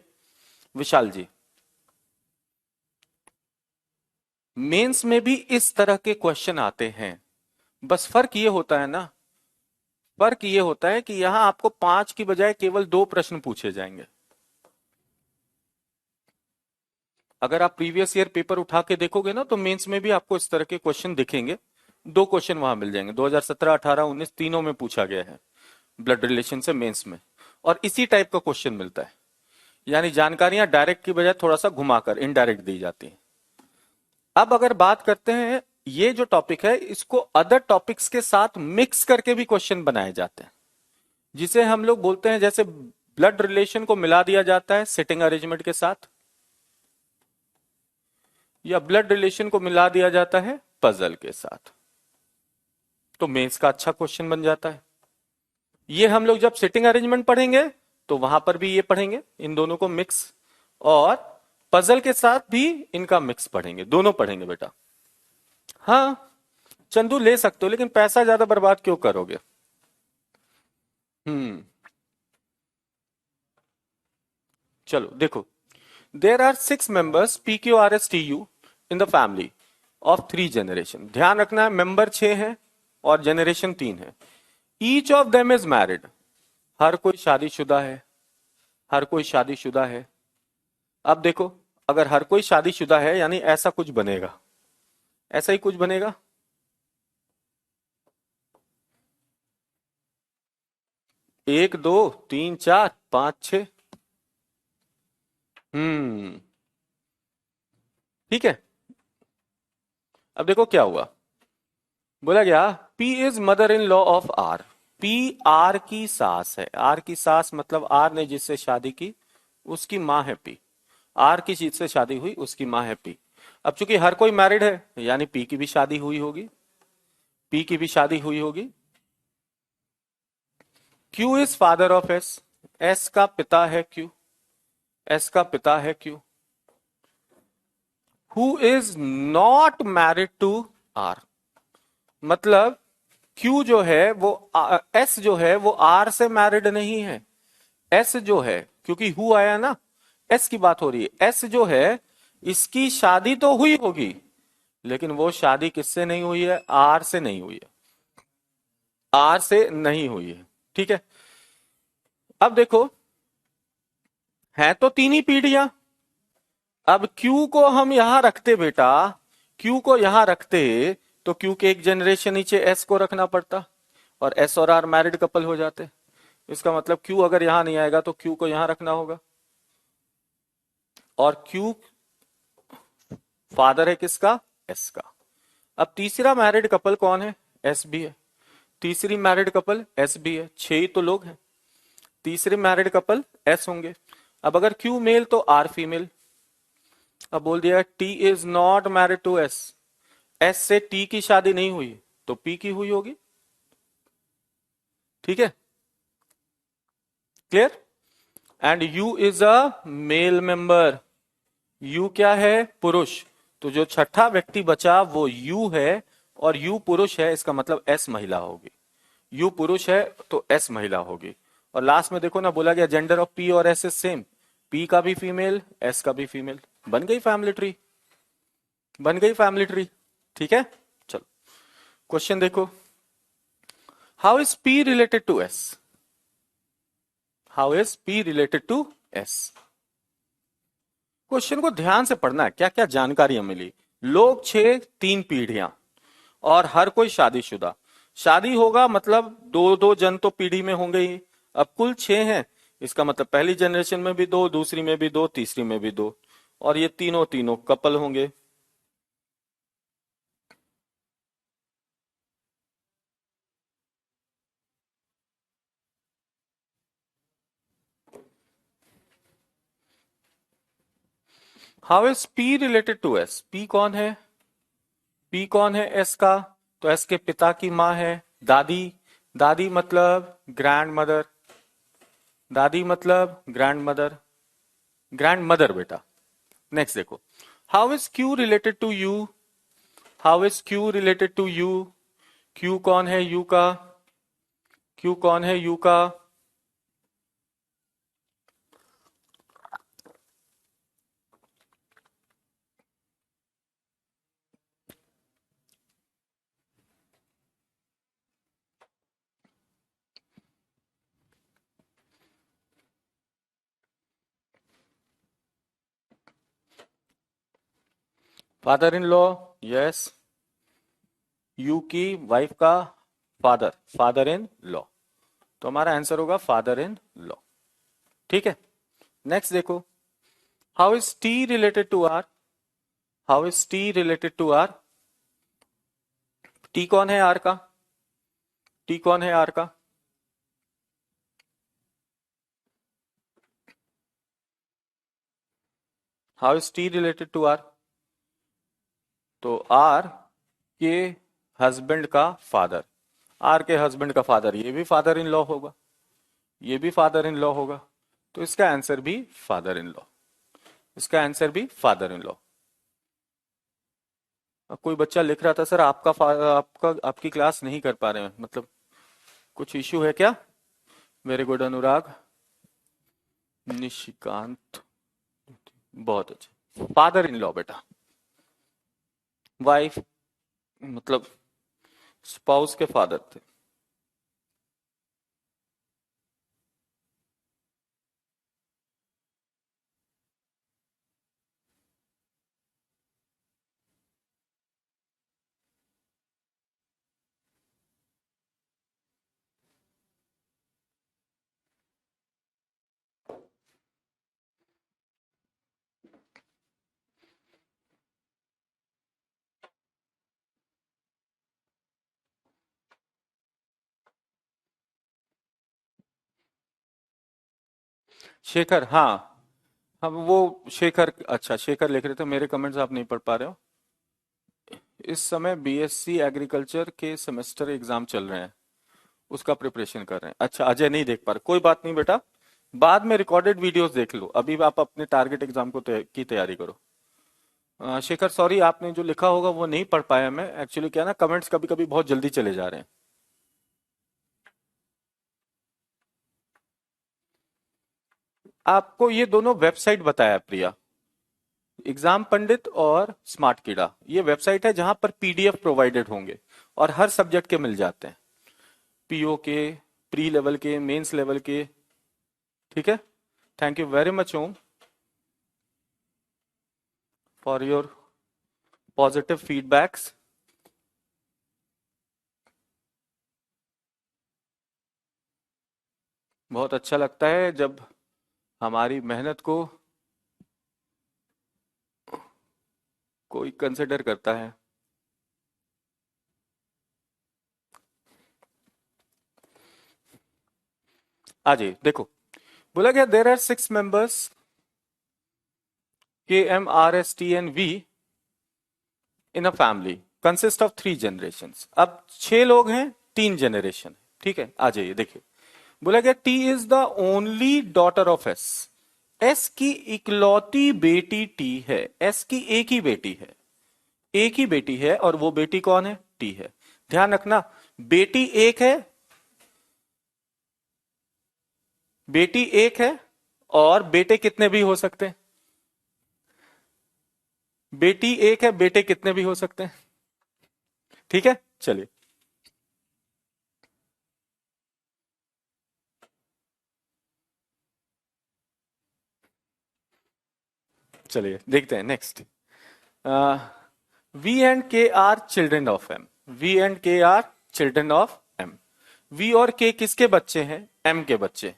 विशाल जी, मेंस में भी इस तरह के क्वेश्चन आते हैं। बस फर्क ये होता है कि यहाँ आपको 5 की बजाय केवल 2 प्रश्न पूछे जाएंगे। अगर आप प्रीवियस ईयर पेपर उठा के देखोगे ना तो मेंस में भी आपको इस तरह के क्वेश्चन दिखेंगे। 2 क्वेश्चन वहां मिल जाएंगे, 2017, 18, 19 तीनों में पूछा गया है ब्लड रिलेशन से मेंस में। और इसी टाइप का क्वेश्चन मिलता है, यानी जानकारियां डायरेक्ट की बजाय थोड़ा सा घुमाकर इनडायरेक्ट दी जाती हैं। अब अगर बात करते हैं, ये जो टॉपिक है इसको अदर टॉपिक्स के साथ मिक्स करके भी क्वेश्चन बनाए जाते हैं, जिसे हम लोग बोलते हैं, जैसे ब्लड रिलेशन को मिला दिया जाता है सिटिंग अरेंजमेंट के साथ, या ब्लड रिलेशन को मिला दिया जाता है पजल के साथ, तो मेंस का अच्छा क्वेश्चन बन जाता है। ये हम लोग जब सिटिंग अरेंजमेंट पढ़ेंगे तो वहां पर भी ये पढ़ेंगे, इन दोनों को मिक्स, और पजल के साथ भी इनका मिक्स पढ़ेंगे, दोनों पढ़ेंगे बेटा। हाँ, चंदू ले सकते हो लेकिन पैसा ज्यादा बर्बाद क्यों करोगे। हम्म, चलो देखो, there are 6 members PQRSTU in the family of 3 generation. ध्यान रखना है, मेंबर 6 हैं और जनरेशन 3 है। Each of them is married, हर कोई शादीशुदा है, हर कोई शादीशुदा है। अब देखो, अगर हर कोई शादीशुदा है यानी ऐसा कुछ बनेगा, ऐसा ही कुछ बनेगा। 1, 2, 3, 4, 5, 6। हम्म, ठीक है। अब देखो क्या हुआ, बोला गया P is mother in law of R. P R की सास है। आर की सास मतलब आर ने जिससे शादी की उसकी माँ है पी। आर की चीज से शादी हुई उसकी माँ है पी। अब चूंकि हर कोई मैरिड है यानी पी की भी शादी हुई होगी, पी की भी शादी हुई होगी। Q is father of S, S का पिता है क्यू, एस का पिता है Q. Who is not married to R, मतलब क्यू जो है वो एस जो है वो आर से मैरिड नहीं है। एस जो है, क्योंकि हु आया ना, एस की बात हो रही है, एस जो है इसकी शादी तो हुई होगी लेकिन वो शादी किससे नहीं हुई है, आर से नहीं हुई है, आर से नहीं हुई है। ठीक है। अब देखो, है तो 3 ही पीढ़ियां। अब क्यू को हम यहां रखते बेटा, क्यू को यहां रखते तो क्यू के एक जनरेशन नीचे एस को रखना पड़ता और एस और आर मैरिड कपल हो जाते। इसका मतलब क्यू अगर यहां नहीं आएगा तो क्यू को यहां रखना होगा, और क्यू फादर है किसका, एस का। अब तीसरा मैरिड कपल कौन है, एस भी है। तीसरी मैरिड कपल एस भी है, 6 ही तो लोग हैं। तीसरे मैरिड कपल एस होंगे। अब अगर क्यू मेल तो आर फीमेल। अब बोल दिया T is not married to S, S से टी की शादी नहीं हुई तो पी की हुई होगी। ठीक है, clear. And you is a male member, you क्या है, पुरुष। तो जो छठा व्यक्ति बचा वो यू है, और यू पुरुष है, इसका मतलब एस महिला होगी। यू पुरुष है तो एस महिला होगी। और लास्ट में देखो ना, बोला गया जेंडर ऑफ पी और एस इज सेम, पी का भी फीमेल एस का भी फीमेल। बन गई फैमिली ट्री, बन गई फैमिली ट्री। ठीक है, चलो क्वेश्चन देखो, how is P related to S, how is P related to S. Question को ध्यान से पढ़ना है, क्या क्या जानकारियां मिली। लोग 6, 3 पीढ़ियां, और हर कोई शादीशुदा। शादी होगा मतलब 2-2 जन तो पीढ़ी में होंगे ही। अब कुल 6 हैं, इसका मतलब पहली जनरेशन में भी 2, दूसरी में भी 2, तीसरी में भी 2, और ये तीनों तीनों कपल होंगे। How is P related to S, P कौन है, पी कौन है एस का, तो एस के पिता की माँ है दादी। दादी मतलब ग्रैंड मदर, दादी मतलब ग्रैंड मदर, ग्रैंड मदर बेटा। नेक्स्ट देखो, how is Q related to U, how is Q related to U? Q कौन है यू का? क्यू कौन है यू का? Father in law. Yes, U की वाइफ का फादर, फादर इन लॉ। तो हमारा आंसर होगा फादर इन लॉ। ठीक है, नेक्स्ट देखो। How is T related to R? How is T related to R? T कौन है आर का? टी कौन है आर का? How is T related to R? तो आर के हस्बैंड का फादर, आर के हस्बैंड का फादर, ये भी फादर इन लॉ होगा, ये भी फादर इन लॉ होगा। तो इसका आंसर भी फादर इन लॉ, इसका आंसर भी फादर इन लॉ। कोई बच्चा लिख रहा था सर आपका आपकी क्लास नहीं कर पा रहे हैं, मतलब कुछ इश्यू है क्या? वेरी गुड अनुराग, निशिकांत, बहुत अच्छा। फादर इन लॉ बेटा, वाइफ मतलब स्पाउस के फादर थे। शेखर, हाँ, हम वो शेखर, अच्छा शेखर लिख रहे थे, मेरे कमेंट्स आप नहीं पढ़ पा रहे हो। इस समय बीएससी एग्रीकल्चर के सेमेस्टर एग्जाम चल रहे हैं, उसका प्रिपरेशन कर रहे हैं। अच्छा अजय नहीं देख पा रहे, कोई बात नहीं बेटा, बाद में रिकॉर्डेड वीडियोस देख लो, अभी आप अपने टारगेट एग्जाम को की तैयारी करो। शेखर सॉरी, आपने जो लिखा होगा वो नहीं पढ़ पाया मैं, एक्चुअली क्या ना, कमेंट्स कभी कभी बहुत जल्दी चले जा रहे हैं। आपको ये दोनों वेबसाइट बताया प्रिया, एग्जाम पंडित और स्मार्ट कीड़ा, ये वेबसाइट है जहां पर पीडीएफ प्रोवाइडेड होंगे और हर सब्जेक्ट के मिल जाते हैं, पीओ के, प्री लेवल के, मेंस लेवल के। ठीक है, thank you very much Om for your positive feedbacks. बहुत अच्छा लगता है जब हमारी मेहनत को कोई कंसिडर करता है। आ जाइए देखो, बोला गया there are 6 members, K M R S T N V, in a family consist of 3 generations. अब 6 लोग हैं, 3 जनरेशन। ठीक है, आ जाइए देखिए, बोला गया T is the only daughter of S, S की इकलौती बेटी टी है, एस की एक ही बेटी है, एक ही बेटी है, और वो बेटी कौन है? टी है। ध्यान रखना, बेटी एक है, बेटी एक है, और बेटे कितने भी हो सकते हैं? बेटी एक है, बेटे कितने भी हो सकते हैं। ठीक है, चलिए चलिए देखते हैं next. V and K are children of M, V and K are children of M. V और के किसके बच्चे हैं? एम के बच्चे।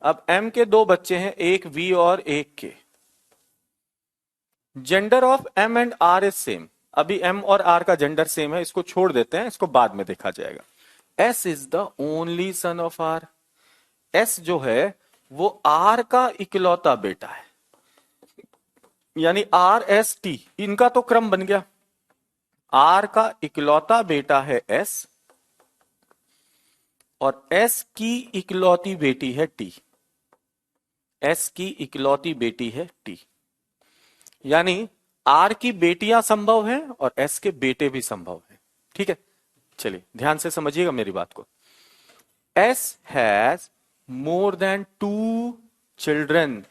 अब एम के 2 बच्चे हैं, एक वी और एक K. Gender of M and R is same, अभी एम और आर का जेंडर सेम है, इसको छोड़ देते हैं, इसको बाद में देखा जाएगा। S is the only son of R, S जो है वो आर का इकलौता बेटा है, यानी आर एस टी, इनका तो क्रम बन गया। आर का इकलौता बेटा है एस, और एस की इकलौती बेटी है टी, एस की इकलौती बेटी है टी। यानी आर की बेटियां संभव हैं और एस के बेटे भी संभव हैं। ठीक है, चलिए ध्यान से समझिएगा मेरी बात को। S has more than 2 children,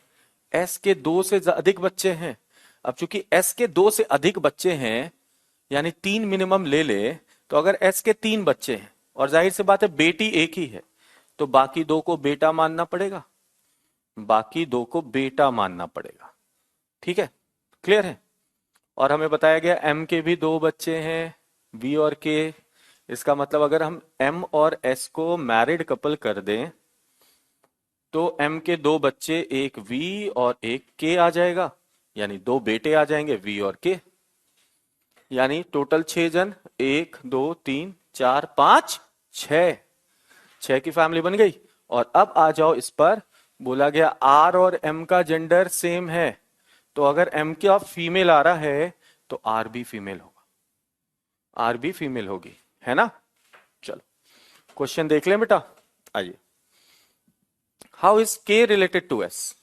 S के 2 से अधिक बच्चे हैं। अब चूंकि एस के 2 से अधिक बच्चे हैं, यानी 3 मिनिमम ले ले, तो अगर एस के 3 बच्चे हैं और जाहिर सी बात है बेटी एक ही है, तो बाकी 2 को बेटा मानना पड़ेगा, बाकी 2 को बेटा मानना पड़ेगा। ठीक है, क्लियर है। और हमें बताया गया एम के भी 2 बच्चे हैं, वी और के। इसका मतलब अगर हम एम और एस को मैरिड कपल कर दें तो एम के 2 बच्चे, एक वी और एक के आ जाएगा, यानी 2 बेटे आ जाएंगे वी और के, यानी टोटल 6 जन, 1 2 3 4 5 6, 6 की फैमिली बन गई। और अब आ जाओ इस पर, बोला गया आर और एम का जेंडर सेम है, तो अगर एम का फीमेल आ रहा है तो आर भी फीमेल होगा, आर भी फीमेल होगी, है ना। चलो क्वेश्चन देख लें बेटा, आइए। How is K related to S,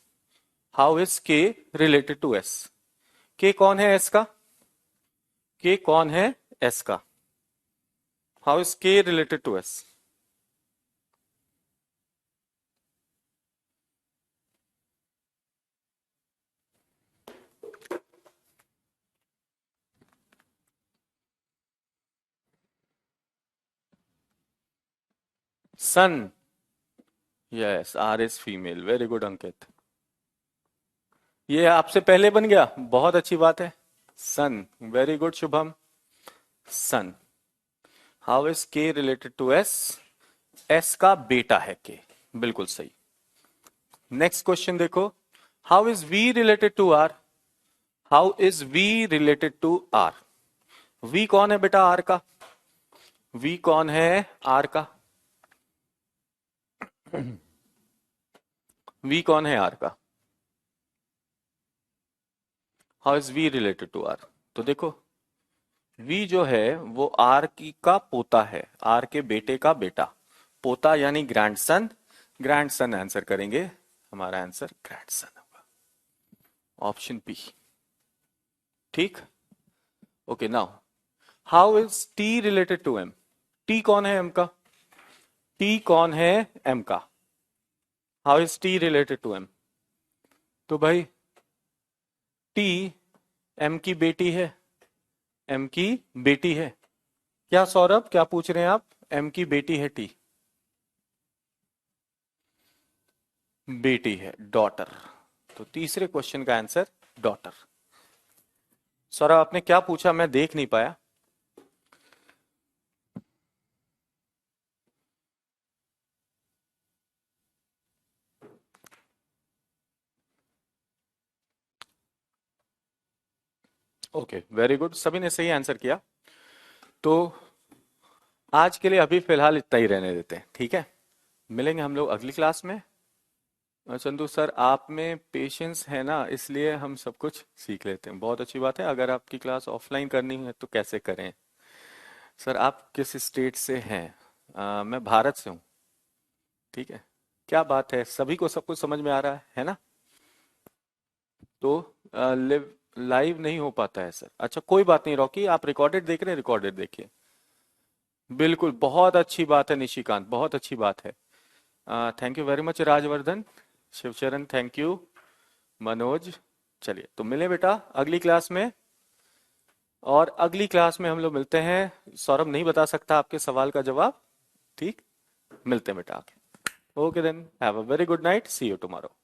how is K related to S, K कौन है एस का, के कौन है एस का, how is K related to S. Son, yes R is female, very good Ankit, ये आपसे पहले बन गया, बहुत अच्छी बात है। Son, very good Shubham, son. How is K related to S, S का बेटा है के, बिल्कुल सही। नेक्स्ट क्वेश्चन देखो, how is V related to R, how is V related to R. V कौन है बेटा आर का, वी कौन है आर का, वी कौन है आर का, how is V related to R. तो देखो वी जो है वो आर की का पोता है, आर के बेटे का बेटा, पोता यानी ग्रैंडसन, ग्रैंडसन आंसर करेंगे, हमारा आंसर ग्रैंडसन होगा, ऑप्शन बी। ठीक, okay. Now how is T related to M, T कौन है एम का, टी कौन है एम का, how is T related to M. तो भाई टी एम की बेटी है, एम की बेटी है। क्या सौरभ क्या पूछ रहे हैं आप, एम की बेटी है टी, बेटी है, डॉटर। तो तीसरे क्वेश्चन का आंसर डॉटर। सौरभ आपने क्या पूछा मैं देख नहीं पाया। ओके वेरी गुड, सभी ने सही आंसर किया। तो आज के लिए अभी फिलहाल इतना ही रहने देते हैं, ठीक है। मिलेंगे हम लोग अगली क्लास में। चंदू सर आप में पेशेंस है ना, इसलिए हम सब कुछ सीख लेते हैं, बहुत अच्छी बात है। अगर आपकी क्लास ऑफलाइन करनी है तो कैसे करें। सर आप किस स्टेट से हैं। मैं भारत से हूँ। ठीक है, क्या बात है, सभी को सब कुछ समझ में आ रहा है ना। तो लिव लाइव नहीं हो पाता है सर, अच्छा कोई बात नहीं रॉकी, आप रिकॉर्डेड देख रहे हैं, रिकॉर्डेड देखिए। बिल्कुल, बहुत अच्छी बात है निशिकांत, बहुत अच्छी बात है। Thank you very much Rajvardhan, Shivcharan thank you, Manoj. चलिए तो मिले बेटा अगली क्लास में, और अगली क्लास में हम लोग मिलते हैं। सौरभ नहीं बता सकता आपके सवाल का जवाब, ठीक, मिलते हैं बेटा आके। Okay then, have a very good night, see you tomorrow.